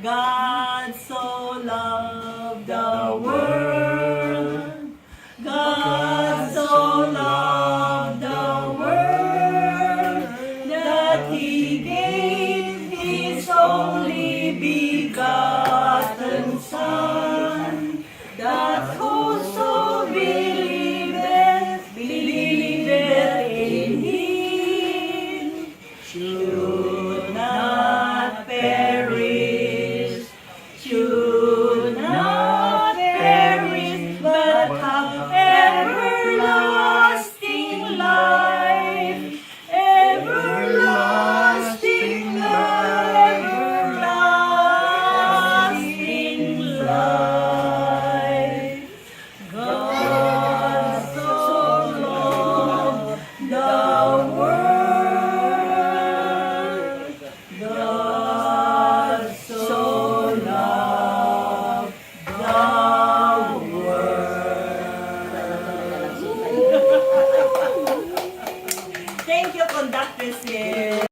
God so loved the world. God so loved the world that He gave His only begotten Son, that whoso believeth in Him should not perish, but have everlasting life, everlasting life, everlasting life. God so loved the world. God so loved the world. Thank you, Conductress.